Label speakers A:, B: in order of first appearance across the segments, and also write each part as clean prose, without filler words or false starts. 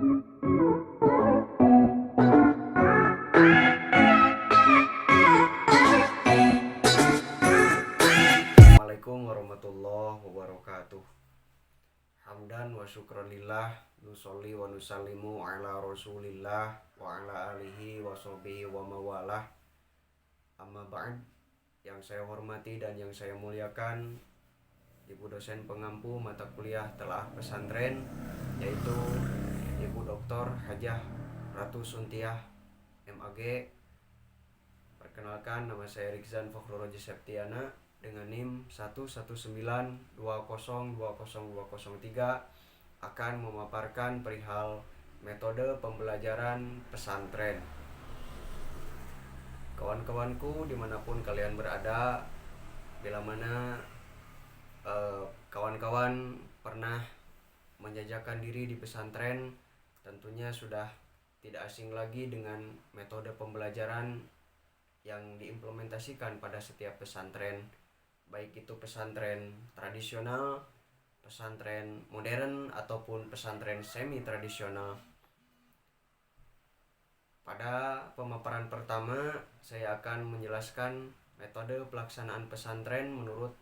A: Assalamualaikum warahmatullahi wabarakatuh. Hamdan wa syukronillah, nusolli wa nusallimu ala rasulillah wa ala alihi wa sahbihi wa mawalah. Amma ba'd. Yang saya hormati dan yang saya muliakan Ibu dosen pengampu mata kuliah telah pesantren, yaitu Ibu Dr. Hajah Ratu Suntiah MAG. Perkenalkan, nama saya Rizan Fakhruroji Septiana dengan NIM 11920202003 akan memaparkan perihal metode pembelajaran pesantren. Kawan-kawanku dimanapun kalian berada, bila mana kawan-kawan pernah menjajakan diri di pesantren, tentunya sudah tidak asing lagi dengan metode pembelajaran yang diimplementasikan pada setiap pesantren, baik itu pesantren tradisional, pesantren modern, ataupun pesantren semi tradisional. Pada pemaparan pertama, saya akan menjelaskan metode pelaksanaan pesantren menurut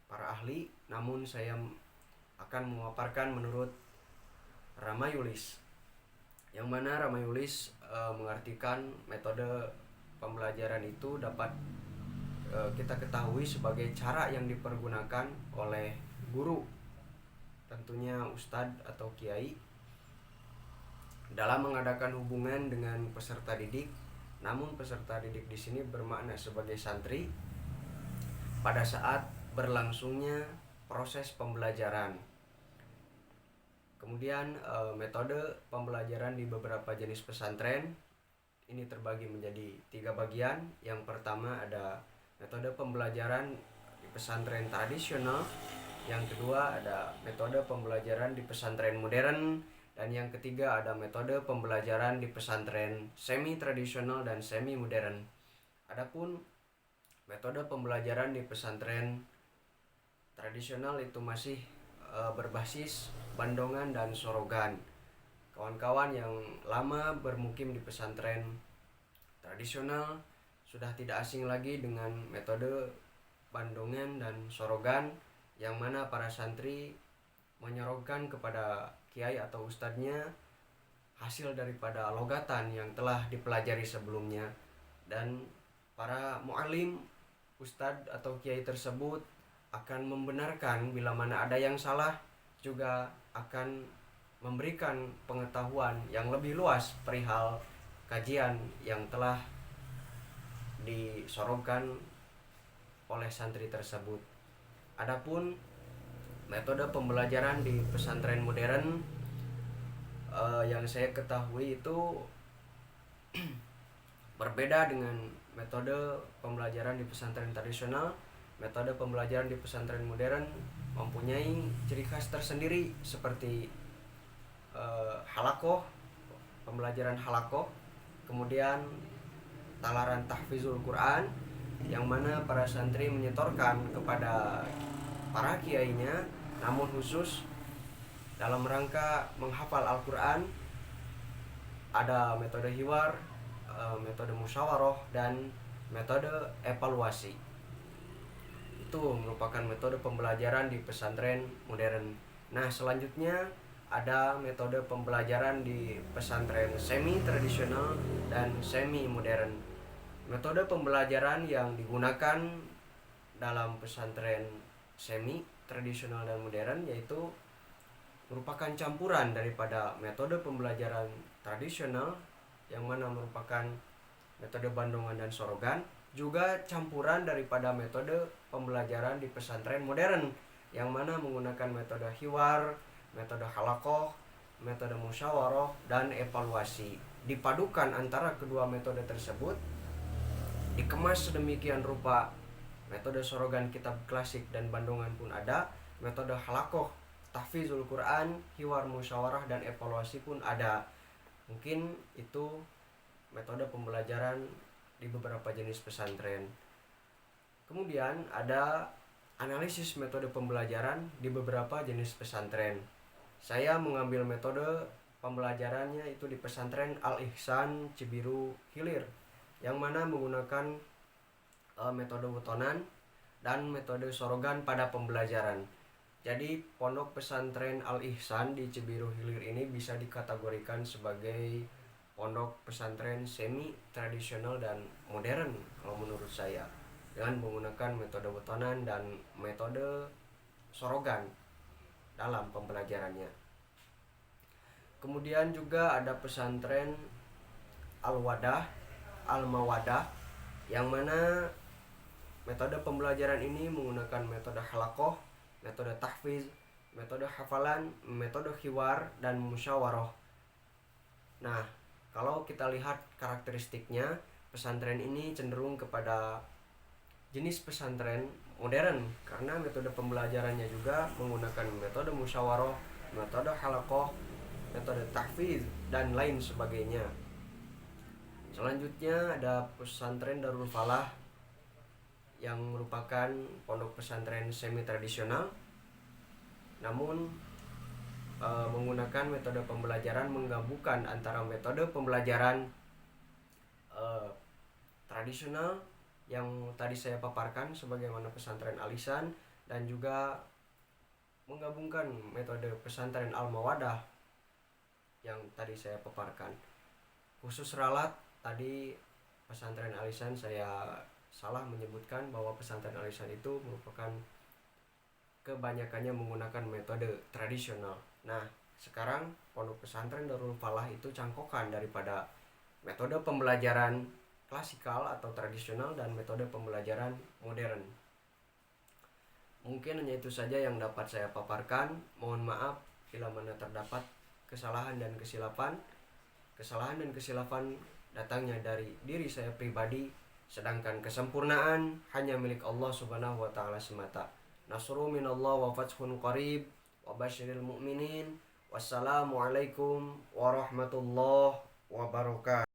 A: para ahli, namun saya akan memaparkan menurut Ramayulis, yang mana Ramayulis mengartikan metode pembelajaran itu dapat kita ketahui sebagai cara yang dipergunakan oleh guru, tentunya ustadz atau kiai, dalam mengadakan hubungan dengan peserta didik. Namun peserta didik di sini bermakna sebagai santri pada saat berlangsungnya proses pembelajaran. Kemudian metode pembelajaran di beberapa jenis pesantren ini terbagi menjadi 3 bagian. Yang pertama ada metode pembelajaran di pesantren tradisional, yang kedua ada metode pembelajaran di pesantren modern, dan yang ketiga ada metode pembelajaran di pesantren semi tradisional dan semi modern. Adapun metode pembelajaran di pesantren tradisional itu masih berbasis bandongan dan sorogan. Kawan-kawan yang lama bermukim di pesantren tradisional sudah tidak asing lagi dengan metode bandongan dan sorogan, yang mana para santri menyorogkan kepada kiai atau ustadznya hasil daripada logatan yang telah dipelajari sebelumnya, dan para mu'alim, ustadz atau kiai tersebut akan membenarkan bila mana ada yang salah, juga akan memberikan pengetahuan yang lebih luas perihal kajian yang telah disorongkan oleh santri tersebut. Adapun metode pembelajaran di pesantren modern yang saya ketahui itu berbeda dengan metode pembelajaran di pesantren tradisional. Metode pembelajaran di pesantren modern mempunyai ciri khas tersendiri seperti halakoh, pembelajaran halakoh, kemudian talaran tahfizul Quran, yang mana para santri menyetorkan kepada para kiainya, namun khusus dalam rangka menghafal Al-Quran. Ada metode hiwar, metode musyawarah, dan metode evaluasi. Itu merupakan metode pembelajaran di pesantren modern. Nah, selanjutnya ada metode pembelajaran di pesantren semi tradisional dan semi modern. Metode pembelajaran yang digunakan dalam pesantren semi tradisional dan modern yaitu merupakan campuran daripada metode pembelajaran tradisional, yang mana merupakan metode bandongan dan sorogan, juga campuran daripada metode pembelajaran di pesantren modern, yang mana menggunakan metode hiwar, metode halakoh, metode musyawarah, dan evaluasi. Dipadukan antara kedua metode tersebut, dikemas sedemikian rupa. Metode sorogan kitab klasik dan bandongan pun ada, metode halakoh, tahfizul Quran, hiwar, musyawarah, dan evaluasi pun ada. Mungkin itu metode pembelajaran di beberapa jenis pesantren. Kemudian ada analisis metode pembelajaran di beberapa jenis pesantren. Saya mengambil metode pembelajarannya itu di pesantren Al-Ihsan Cibiru Hilir, yang mana menggunakan metode wetonan dan metode sorogan pada pembelajaran. Jadi pondok pesantren Al-Ihsan di Cibiru Hilir ini bisa dikategorikan sebagai pondok pesantren semi tradisional dan modern kalau menurut saya, dengan menggunakan metode wetonan dan metode sorogan dalam pembelajarannya. Kemudian juga ada pesantren Al-Wadah, Al-Mawadah, yang mana metode pembelajaran ini menggunakan metode halakoh, metode tahfiz, metode hafalan, metode hiwar, dan musyawarah. Nah, kalau kita lihat karakteristiknya, pesantren ini cenderung kepada jenis pesantren modern karena metode pembelajarannya juga menggunakan metode musyawarah, metode halakoh, metode tahfiz, dan lain sebagainya. Selanjutnya ada pesantren Darul Falah yang merupakan pondok pesantren semi tradisional, namun menggunakan metode pembelajaran menggabungkan antara metode pembelajaran tradisional yang tadi saya paparkan sebagaimana pesantren Al-Ihsan, dan juga menggabungkan metode pesantren Al-Mawadah yang tadi saya paparkan. Khusus ralat, tadi pesantren Al-Ihsan saya salah menyebutkan bahwa pesantren Al-Ihsan itu merupakan kebanyakannya menggunakan metode tradisional. Nah, sekarang pondok pesantren Darul Falah itu cangkokan daripada metode pembelajaran klasikal atau tradisional dan metode pembelajaran modern. Mungkin hanya itu saja yang dapat saya paparkan. Mohon maaf bila mana terdapat kesalahan dan kesilapan. Kesalahan dan kesilapan datangnya dari diri saya pribadi, sedangkan kesempurnaan hanya milik Allah Subhanahu wa taala semata. Nasru minallah wa fathun qarib wa basyiril mu'minin. Wassalamualaikum warahmatullahi wabarakatuh.